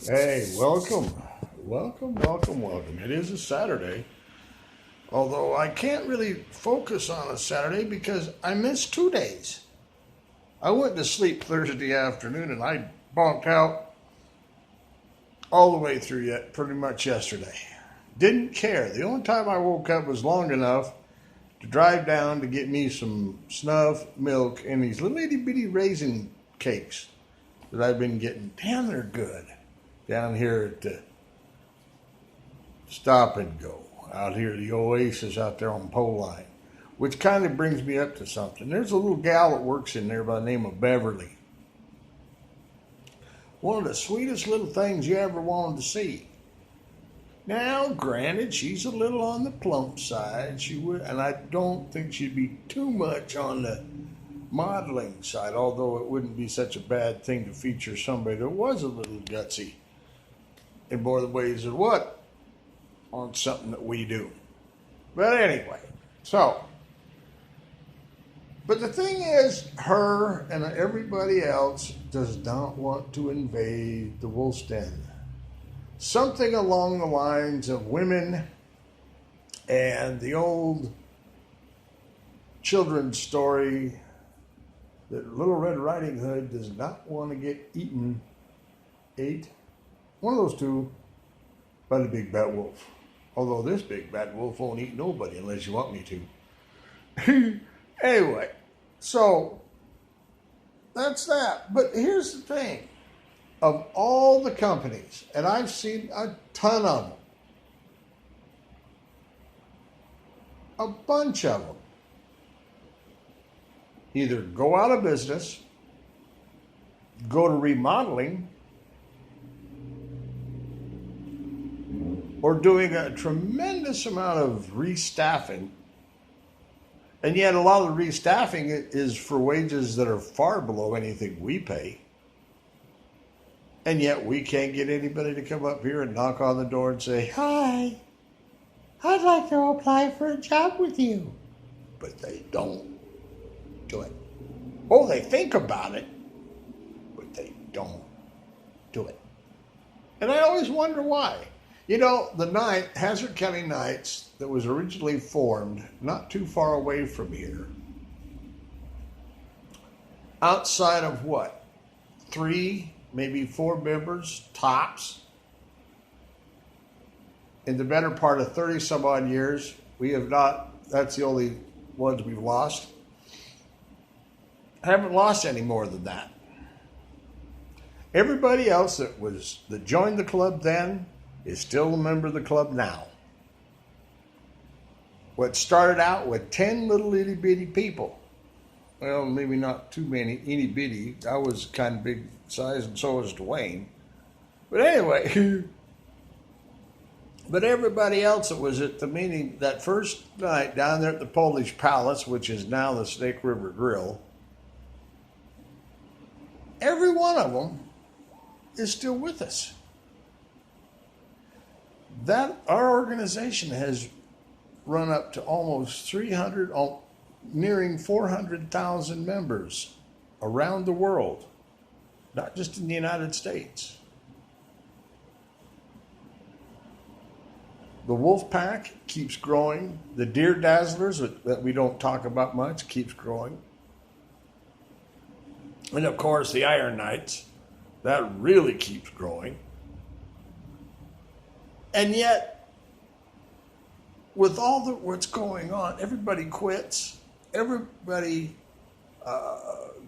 Hey, welcome. Welcome. It is a Saturday. Although I can't really focus on a Saturday because I missed 2 days. I went to sleep Thursday afternoon and I bonked out all the way through yet pretty much yesterday. Didn't care. The only time I woke up was long enough to drive down to get me some snuff, milk, and these little itty bitty raisin cakes that I've been getting. Damn, they're good. Down here at the Stop and Go, out here, the Oasis out there on Pole Line, which kind of brings me up to something. There's a little gal that works in there by the name of Beverly. One of the sweetest little things you ever wanted to see. Now, granted, she's a little on the plump side. She would, and I don't think she'd be too much on the modeling side, although it wouldn't be such a bad thing to feature somebody that was a little gutsy in more ways than what on something that we do. But anyway, but the thing is, her and everybody else does not want to invade the wolf's den. Something along the lines of women and the old children's story that Little Red Riding Hood does not want to get ate. One of those two by the big bad wolf. Although this big bad wolf won't eat nobody unless you want me to. Anyway, so that's that. But here's the thing. Of all the companies, and I've seen a ton of them, a bunch of them, either go out of business, go to remodeling, or doing a tremendous amount of restaffing. And yet a lot of the restaffing is for wages that are far below anything we pay. And yet we can't get anybody to come up here and knock on the door and say, "Hi, I'd like to apply for a job with you." But they don't do it. Oh, they think about it, but they don't do it. And I always wonder why. You know, the Hazard County Knights that was originally formed not too far away from here, outside of what, 3, maybe 4 members, tops, in the better part of 30 some odd years, we have not, that's the only ones we've lost. I haven't lost any more than that. Everybody else that joined the club then is still a member of the club now. What started out with 10 little itty bitty people, well, maybe not too many itty bitty. I was kind of big size, and so was Dwayne. But anyway, but everybody else that was at the meeting that first night down there at the Polish Palace, which is now the Snake River Grill, every one of them is still with us. That our organization has run up to almost 300, nearing 400,000 members around the world, not just in the United States. The WolfPack keeps growing. The Deer Dazzlers, that we don't talk about much, keeps growing. And of course, the Iron Knights, that really keeps growing. And yet, with all what's going on, everybody quits. Everybody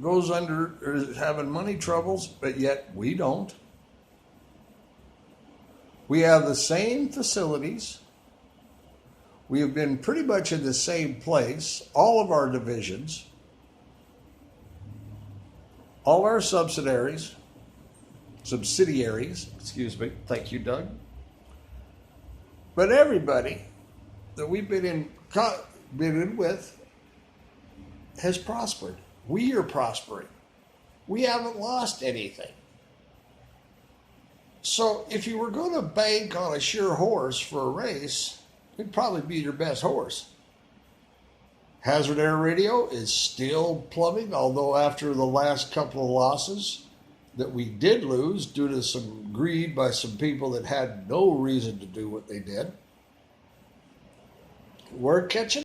goes under, or is having money troubles, but yet we don't. We have the same facilities. We have been pretty much in the same place, all of our divisions, all our subsidiaries, excuse me, thank you, Doug. But everybody that we've been in with has prospered. We are prospering. We haven't lost anything. So if you were going to bank on a sure horse for a race, it'd probably be your best horse. Hazard Air Radio is still plumbing, although after the last couple of losses, that we did lose due to some greed by some people that had no reason to do what they did, we're catching